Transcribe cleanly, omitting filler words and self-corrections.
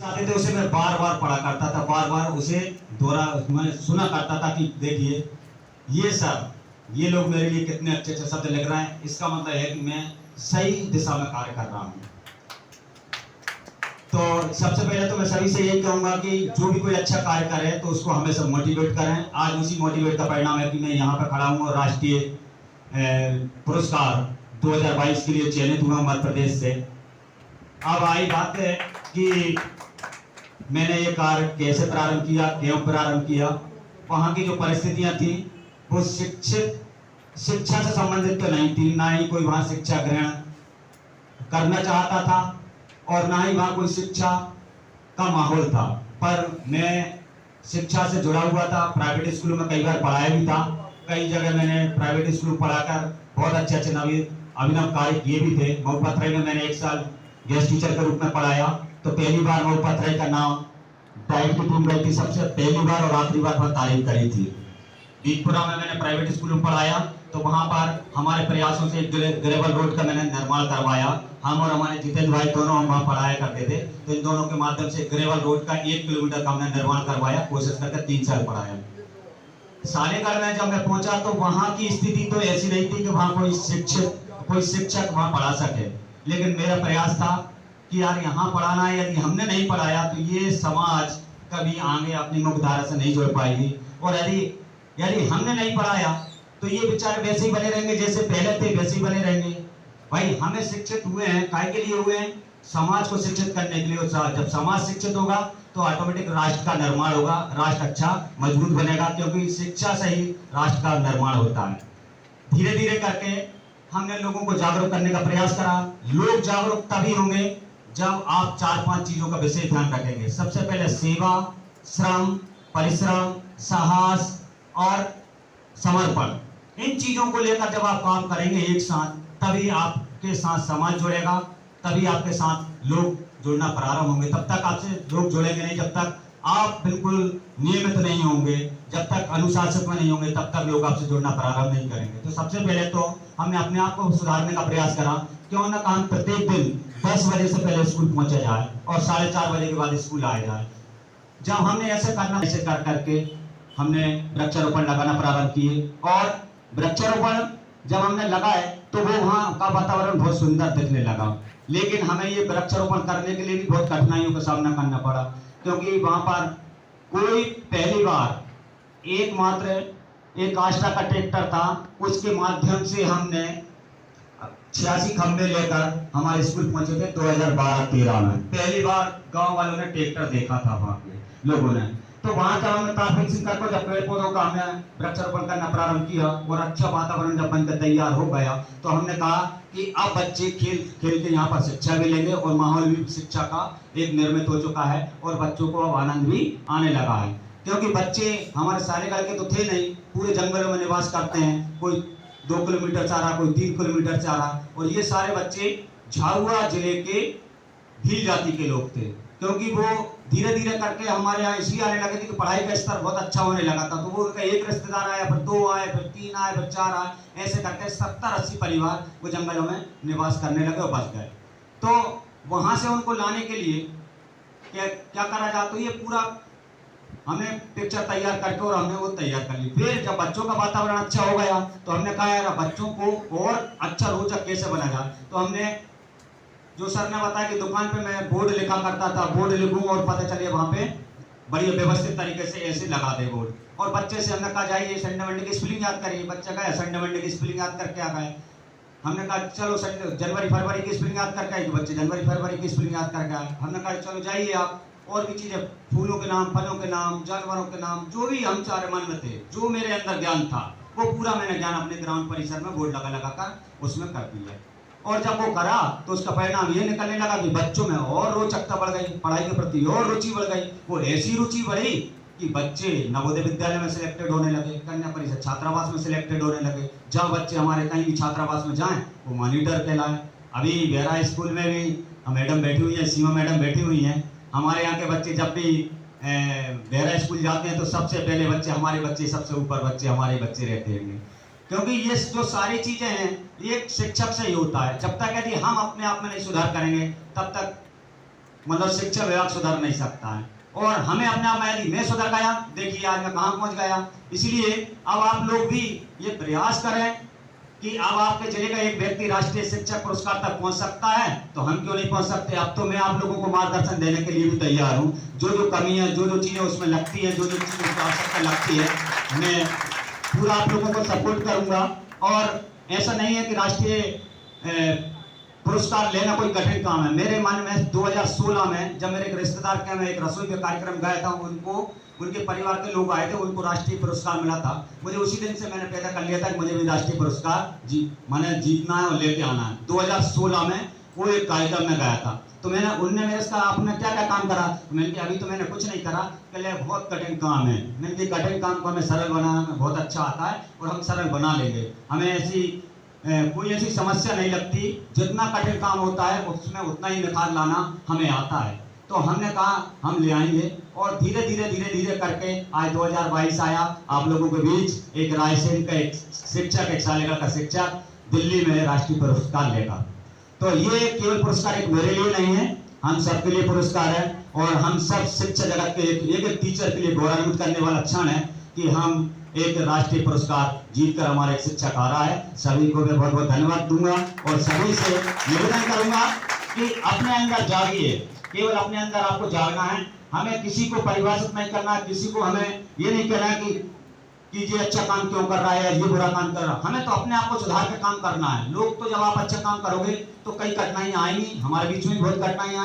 आते थे उसे मैं बार बार पढ़ा करता था, बार बार उसे दोहरा मैं सुना करता था कि देखिए ये सब ये लोग मेरे लिए कितने अच्छे अच्छे शब्द लिख रहे हैं, इसका मतलब है कि मैं सही दिशा में कार्य कर रहा हूँ। तो सबसे पहले तो मैं सभी से यही कहूंगा कि जो भी कोई अच्छा कार्य करे तो उसको हमेशा मोटिवेट करें। आज उसी मोटिवेट का परिणाम है कि मैं यहाँ पर खड़ा हूँ और राष्ट्रीय पुरस्कार 2022 के लिए चयनित हुआ मध्य प्रदेश से। अब आई बात है कि मैंने ये कार्य कैसे प्रारंभ किया, क्यों प्रारंभ किया। वहाँ की जो परिस्थितियाँ थी वो शिक्षा से संबंधित तो नहीं थी, ना ही कोई वहाँ शिक्षा ग्रहण करना चाहता था और ना ही वहाँ कोई शिक्षा का माहौल था। पर मैं शिक्षा से जुड़ा हुआ था, प्राइवेट स्कूलों में कई बार पढ़ाया भी था, कई जगह मैंने प्राइवेट स्कूल पढ़ाकर बहुत अच्छे अच्छे अभिनव कार्य किए भी थे। मऊ पथराई में मैंने 1 साल गेस्ट टीचर के रूप में पढ़ाया, तो पहली बार मऊ पथराई का नाम डाइट की टीम गई थी, सबसे पहली बार और आखिरी बार तारीफ करी थी। बीजपुरा में मैंने प्राइवेट स्कूल में पढ़ाया, तो वहां पर हमारे प्रयासों से ग्रेवल रोड का मैंने निर्माण करवाया। हम और हमारे जितेंद्र भाई दोनों हम वहाँ पढ़ाया करते थे, तो इन दोनों के माध्यम से ग्रेवल रोड का 1 किलोमीटर का हमने निर्माण करवाया, कोशिश करके 3 साल पढ़ाया। सालेगढ़ में जब मैं पहुंचा तो वहां की स्थिति तो ऐसी नहीं थी कि वहां कोई शिक्षक वहां पढ़ा सके, लेकिन मेरा प्रयास था कि यार यहाँ पढ़ाना है, यदि हमने नहीं पढ़ाया तो ये समाज कभी आगे अपनी मुख्यधारा से नहीं जुड़ पाएगी, और यदि हमने नहीं पढ़ाया तो ये बेचारे वैसे ही बने रहेंगे जैसे पहले थे, वैसे ही बने रहेंगे। भाई हमें शिक्षित हुए हैं, काहे के लिए हुए हैं? समाज को शिक्षित करने के लिए। जब समाज शिक्षित होगा तो ऑटोमेटिक राष्ट्र का निर्माण होगा, राष्ट्र अच्छा मजबूत बनेगा, क्योंकि शिक्षा से ही राष्ट्र का निर्माण होता है। धीरे धीरे करके हमने लोगों को जागरूक करने का प्रयास करा। लोग जागरूक तभी होंगे जब आप 4-5 चीजों का विशेष ध्यान रखेंगे। सबसे पहले सेवा, श्रम, परिश्रम, साहस और समर्पण। इन चीजों को लेकर जब आप काम करेंगे एक साथ, तभी आपके साथ समाज जुड़ेगा, तभी आपके साथ लोग जुड़ना प्रारंभ होंगे। तब तक आपसे लोग जुड़ेंगे नहीं जब तक आप बिल्कुल नियमित नहीं होंगे, जब तक अनुशासित में नहीं होंगे, तब तक लोग आपसे जुड़ना प्रारंभ नहीं करेंगे। तो सबसे पहले तो हमने अपने आप को सुधारने का प्रयास करा। क्यों ना हम प्रत्येक दिन 10 बजे से पहले स्कूल पहुंचा जाए और 4:30 बजे के बाद स्कूल आया जाए। जब हमने ऐसे कर करके हमने वृक्षारोपण लगाना प्रारंभ किए, और वृक्षारोपण जब हमने लगाए तो वो वहाँ का वातावरण बहुत सुंदर दिखने लगा। लेकिन हमें ये वृक्षारोपण करने के लिए भी बहुत कठिनाइयों का सामना करना पड़ा, क्योंकि वहां पर कोई पहली बार एकमात्र एक आस्था का ट्रैक्टर था, उसके माध्यम से हमने 86 खंबे लेकर हमारे स्कूल पहुंचे थे 2012-13 में। पहली बार गांव वालों ने ट्रैक्टर देखा था वहां के लोगों ने। तो वहां से हमने ट्रैफिक सिंकर को, जब पेड़ पौधों का हमने वृक्षारोपण करना प्रारंभ किया और अच्छा वातावरण जब बनकर तैयार हो गया, तो हमने कहा कि अब बच्चे खेल खेल के यहाँ पर शिक्षा भी लेंगे और माहौल भी शिक्षा का एक निर्मित हो चुका है और बच्चों को अब आनंद भी आने लगा है। क्योंकि बच्चे हमारे सालेगढ़ के तो थे नहीं, पूरे जंगलों में निवास करते हैं, कोई 2 किलोमीटर से आ रहा, कोई 3 किलोमीटर से आ रहा, और ये सारे बच्चे झाबुआ जिले के भील जाति के लोग थे। क्योंकि वो धीरे धीरे करके हमारे यहाँ इसलिए आने लगे थे कि पढ़ाई का स्तर बहुत अच्छा होने लगा था, तो वो उनका एक रिश्तेदार आया, फिर 2 आए, फिर 3 आए, फिर 4 आए, ऐसे करके 70-80 परिवार वो जंगलों में निवास करने लगे और बस गए। तो वहां से उनको लाने के लिए क्या करा जाए, तो ये पूरा हमने पिक्चर तैयार करके और हमने वो तैयार कर ली। फिर जब बच्चों का वातावरण अच्छा हो गया तो हमने कहा यार बच्चों को और अच्छा रोचक कैसे बना जाए। तो हमने जो सर ने बताया कि दुकान पे मैं बोर्ड लिखा करता था, बोर्ड लिखूं और पता चले वहां पे बढ़िया व्यवस्थित तरीके से ऐसे लगा दे बोर्ड। और बच्चे से हमने कहा जाइए संडे मंडे की स्पेलिंग याद करिए। बच्चा गया संडे मंडे की स्पेलिंग याद करके आ गए। हमने कहा चलो जनवरी फरवरी की स्पेलिंग याद करके आए, तो बच्चे जनवरी फरवरी की स्पेलिंग याद करके आए। हमने कहा चलो जाइए आप और भी चीजें, फूलों के नाम, फलों के नाम, जानवरों के नाम, जो भी हम चारे मन में थे, जो मेरे अंदर ज्ञान था, वो पूरा मैंने ज्ञान अपने ग्राउंड परिसर में बोर्ड लगा कर उसमें कर दिया। और जब वो करा तो उसका परिणाम ये निकलने लगा कि बच्चों में और रोचकता बढ़ गई, पढ़ाई के प्रति और रुचि बढ़ गई। वो ऐसी रुचि बढ़ी कि बच्चे नवोदय विद्यालय में सिलेक्टेड होने लगे, कन्या परिषद छात्रावास में सिलेक्टेड होने लगे। जब बच्चे हमारे कहीं भी छात्रावास में जाएं वो मॉनिटर कहलाए। अभी बेहरा स्कूल में भी मैडम बैठी हुई है, सीमा मैडम बैठी हुई हैं। हमारे यहाँ के बच्चे जब भी बेहरा स्कूल जाते हैं तो सबसे पहले बच्चे हमारे बच्चे, सबसे ऊपर बच्चे हमारे बच्चे रहते हैं। क्योंकि ये जो सारी चीजें हैं ये शिक्षक से ही होता है। जब तक यदि हम अपने आप में नहीं सुधार करेंगे तब तक मतलब शिक्षा विभाग सुधर नहीं सकता है। और हमें अपने आप में यदि मैं सुधर गया, देखिए आज मैं कहाँ पहुंच गया। इसलिए अब आप लोग भी ये प्रयास करें कि अब आपके जिले का एक व्यक्ति राष्ट्रीय शिक्षक पुरस्कार तक पहुंच सकता है, तो हम क्यों नहीं पहुंच सकते। अब तो मैं आप लोगों को मार्गदर्शन देने के लिए भी तैयार हूं। जो जो कमी है, जो जो चीजें उसमें लगती है, जो जो चीजें उसकी आवश्यकता लगती है, मैं पूरा आप लोगों को सपोर्ट करूंगा। और ऐसा नहीं है कि राष्ट्रीय पुरस्कार लेना कोई कठिन काम है। मेरे मन में 2016 में जब मेरे एक रिश्तेदार के मैं एक रसोई के कार्यक्रम गया था, उनको उनके परिवार के लोग आए थे, उनको राष्ट्रीय पुरस्कार मिला था। मुझे उसी दिन से मैंने पैदा कर लिया था कि मुझे भी राष्ट्रीय पुरस्कार मैंने जीतना है और लेके आना है। 2016 में वो एक कार्यक्रम में गया था, तो मैंने उनने मेरे से कहा आपने क्या क्या काम करा। तो मैंने कहा अभी तो मैंने कुछ नहीं करा, कहले बहुत कठिन काम है। मैंने कहा कठिन काम को हमें सरल बनाना में बहुत अच्छा आता है और हम सरल बना लेंगे। हमें कोई ऐसी समस्या नहीं लगती, जितना कठिन काम होता है उसमें उतना ही निखार लाना हमें आता है। तो हमने कहा हम ले आएंगे और धीरे धीरे करके आज 2022 आया। आप लोगों के बीच एक रायसेन का एक शिक्षक, एक सालेगा का शिक्षक दिल्ली में राष्ट्रीय पुरस्कार लेगा। तो ये केवल पुरस्कार एक मेरे लिए नहीं है, हम सबके लिए पुरस्कार है। और हम सब शिक्षा जगत के एक टीचर के लिए गौरवान्वित करने वाला क्षण है कि हम एक राष्ट्रीय पुरस्कार जीतकर हमारा एक शिक्षक आ रहा है। सभी को मैं बहुत बहुत धन्यवाद दूंगा और सभी से निवेदन करूंगा कि अपने अंदर जागिए, केवल अपने अंदर आपको जागना है। हमें किसी को परिभाषित नहीं करना, किसी को हमें ये नहीं कहना कि ये अच्छा काम क्यों कर रहा है या ये बुरा काम कर रहा है। हमें तो अपने आप को सुधार के काम करना है। लोग तो जब आप अच्छा काम करोगे तो कई कठिनाइयां आएंगी, हमारे बीच में बहुत कठिनाइयां आएंगी।